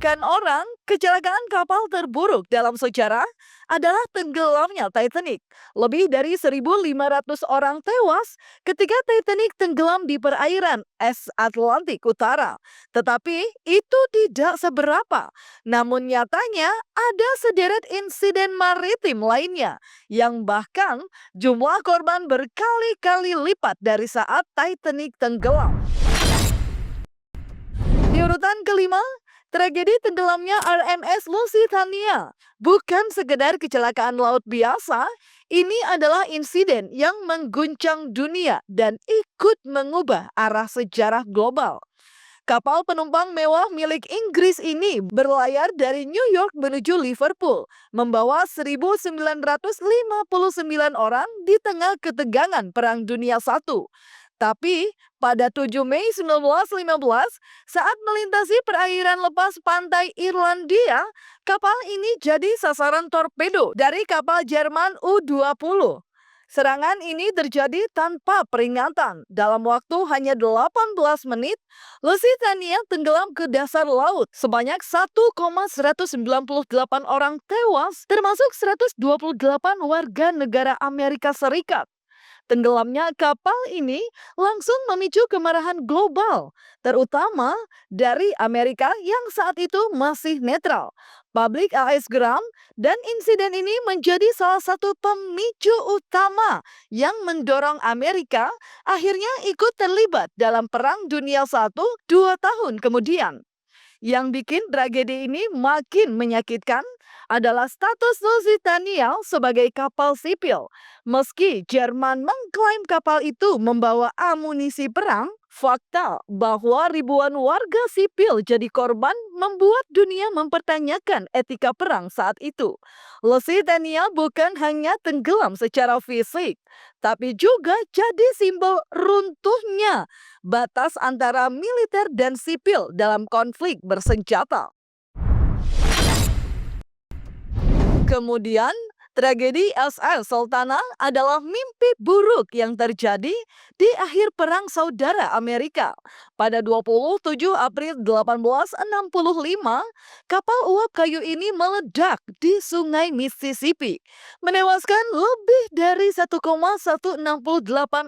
kebanyakan orang, kecelakaan kapal terburuk dalam sejarah adalah tenggelamnya Titanic. Lebih dari 1.500 orang tewas ketika Titanic tenggelam di perairan es Atlantik Utara. Tetapi itu tidak seberapa. Namun nyatanya ada sederet insiden maritim lainnya yang bahkan jumlah korban berkali-kali lipat dari saat Titanic tenggelam. Di urutan kelima, tragedi tenggelamnya RMS Lusitania bukan sekedar kecelakaan laut biasa, ini adalah insiden yang mengguncang dunia dan ikut mengubah arah sejarah global. Kapal penumpang mewah milik Inggris ini berlayar dari New York menuju Liverpool, membawa 1.959 orang di tengah ketegangan Perang Dunia I. Tapi pada 7 Mei 1915, saat melintasi perairan lepas pantai Irlandia, kapal ini jadi sasaran torpedo dari kapal Jerman U-20. Serangan ini terjadi tanpa peringatan. Dalam waktu hanya 18 menit, Lusitania tenggelam ke dasar laut. Sebanyak 1,198 orang tewas, termasuk 128 warga negara Amerika Serikat. Tenggelamnya kapal ini langsung memicu kemarahan global, terutama dari Amerika yang saat itu masih netral. Publik AS geram dan insiden ini menjadi salah satu pemicu utama yang mendorong Amerika akhirnya ikut terlibat dalam Perang Dunia I 2 tahun kemudian. Yang bikin tragedi ini makin menyakitkan adalah status Lusitania sebagai kapal sipil. Meski Jerman mengklaim kapal itu membawa amunisi perang, fakta bahwa ribuan warga sipil jadi korban membuat dunia mempertanyakan etika perang saat itu. Lusitania bukan hanya tenggelam secara fisik, tapi juga jadi simbol runtuhnya batas antara militer dan sipil dalam konflik bersenjata. Kemudian, tragedi SS Sultana adalah mimpi buruk yang terjadi di akhir Perang Saudara Amerika. Pada 27 April 1865, kapal uap kayu ini meledak di Sungai Mississippi, menewaskan lebih dari 1,168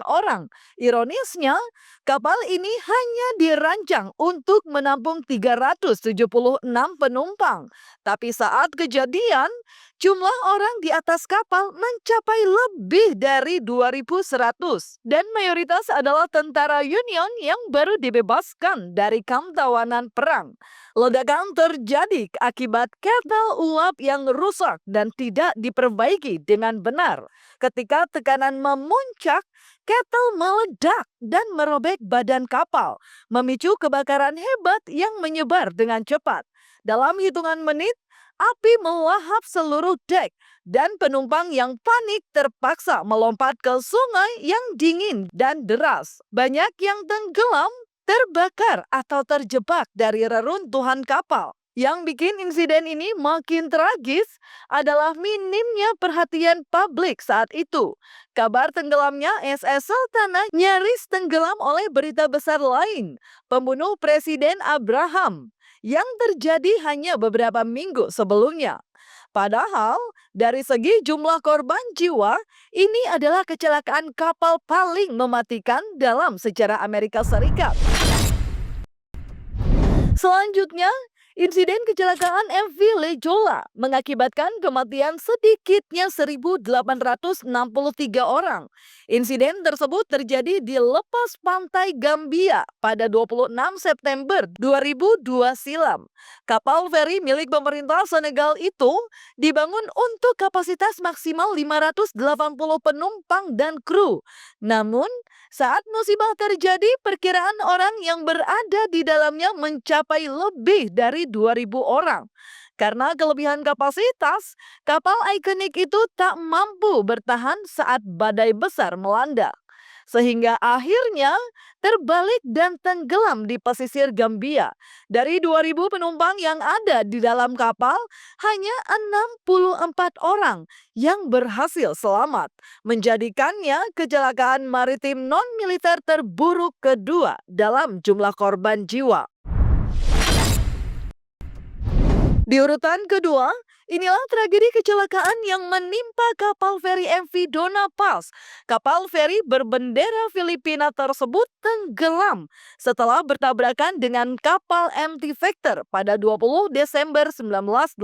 orang. Ironisnya, kapal ini hanya dirancang untuk menampung 376 penumpang. Tapi saat kejadian, jumlah orang di atas kapal mencapai lebih dari 2.100 dan mayoritas adalah tentara Union yang baru dibebaskan dari kamp tawanan perang. Ledakan terjadi akibat ketel uap yang rusak dan tidak diperbaiki dengan benar. Ketika tekanan memuncak, ketel meledak dan merobek badan kapal, memicu kebakaran hebat yang menyebar dengan cepat. Dalam hitungan menit, api melahap seluruh dek dan penumpang yang panik terpaksa melompat ke sungai yang dingin dan deras. Banyak yang tenggelam, terbakar atau terjebak dari reruntuhan kapal. Yang bikin insiden ini makin tragis adalah minimnya perhatian publik saat itu. Kabar tenggelamnya SS Sultana nyaris tenggelam oleh berita besar lain, pembunuh Presiden Abraham, yang terjadi hanya beberapa minggu sebelumnya. Padahal, dari segi jumlah korban jiwa, ini adalah kecelakaan kapal paling mematikan dalam sejarah Amerika Serikat. Selanjutnya, insiden kecelakaan MV Lejola mengakibatkan kematian sedikitnya 1.863 orang. Insiden tersebut terjadi di lepas pantai Gambia pada 26 September 2002 silam. Kapal feri milik pemerintah Senegal itu dibangun untuk kapasitas maksimal 580 penumpang dan kru. Namun, saat musibah terjadi, perkiraan orang yang berada di dalamnya mencapai lebih dari 2.000 orang. Karena kelebihan kapasitas, kapal ikonik itu tak mampu bertahan saat badai besar melanda. Sehingga akhirnya terbalik dan tenggelam di pesisir Gambia. Dari 2.000 penumpang yang ada di dalam kapal, hanya 64 orang yang berhasil selamat, menjadikannya kecelakaan maritim non-militer terburuk kedua dalam jumlah korban jiwa. Di urutan kedua, inilah tragedi kecelakaan yang menimpa kapal feri MV Dona Paz. Kapal feri berbendera Filipina tersebut tenggelam setelah bertabrakan dengan kapal MT Vector pada 20 Desember 1987.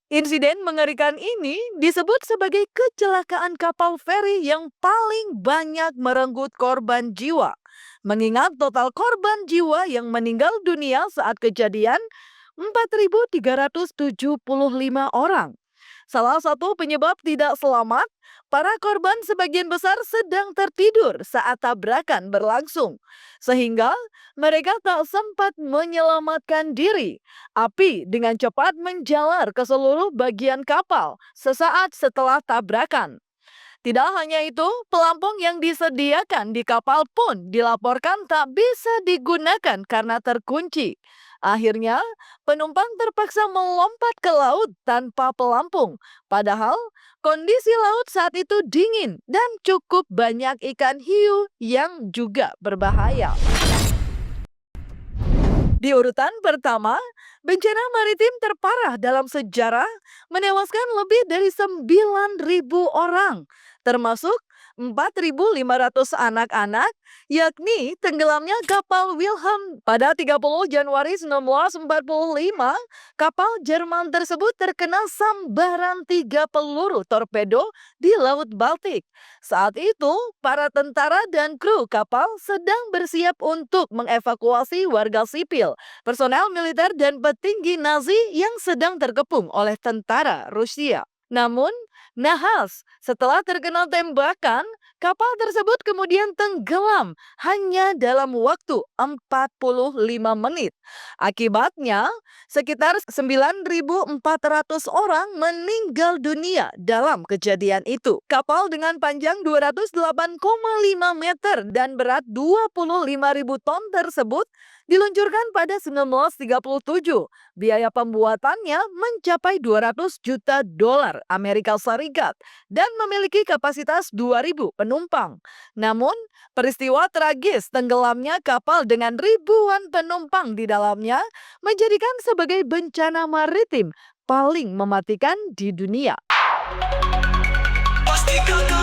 Insiden mengerikan ini disebut sebagai kecelakaan kapal feri yang paling banyak merenggut korban jiwa. Mengingat total korban jiwa yang meninggal dunia saat kejadian 4.375 orang. Salah satu penyebab tidak selamat, para korban sebagian besar sedang tertidur saat tabrakan berlangsung, sehingga mereka tak sempat menyelamatkan diri. Api dengan cepat menjalar ke seluruh bagian kapal sesaat setelah tabrakan. Tidak hanya itu, pelampung yang disediakan di kapal pun dilaporkan tak bisa digunakan karena terkunci. Akhirnya, penumpang terpaksa melompat ke laut tanpa pelampung. Padahal, kondisi laut saat itu dingin dan cukup banyak ikan hiu yang juga berbahaya. Di urutan pertama, bencana maritim terparah dalam sejarah menewaskan lebih dari 9.000 orang, termasuk 4.500 anak-anak, yakni tenggelamnya kapal Wilhelm pada 30 Januari 1945. Kapal Jerman tersebut terkena sambaran 3 peluru torpedo di Laut Baltik. Saat itu, para tentara dan kru kapal sedang bersiap untuk mengevakuasi warga sipil, personel militer dan petinggi Nazi yang sedang terkepung oleh tentara Rusia. Namun, nahas, setelah terkena tembakan, kapal tersebut kemudian tenggelam hanya dalam waktu 45 menit. Akibatnya, sekitar 9.400 orang meninggal dunia dalam kejadian itu. Kapal dengan panjang 208,5 meter dan berat 25.000 ton tersebut diluncurkan pada 1937. Biaya pembuatannya mencapai 200 juta dolar Amerika Serikat dan memiliki kapasitas 2.000 penumpang. Namun, peristiwa tragis tenggelamnya kapal dengan ribuan penumpang di dalamnya menjadikan sebagai bencana maritim paling mematikan di dunia. Pastikan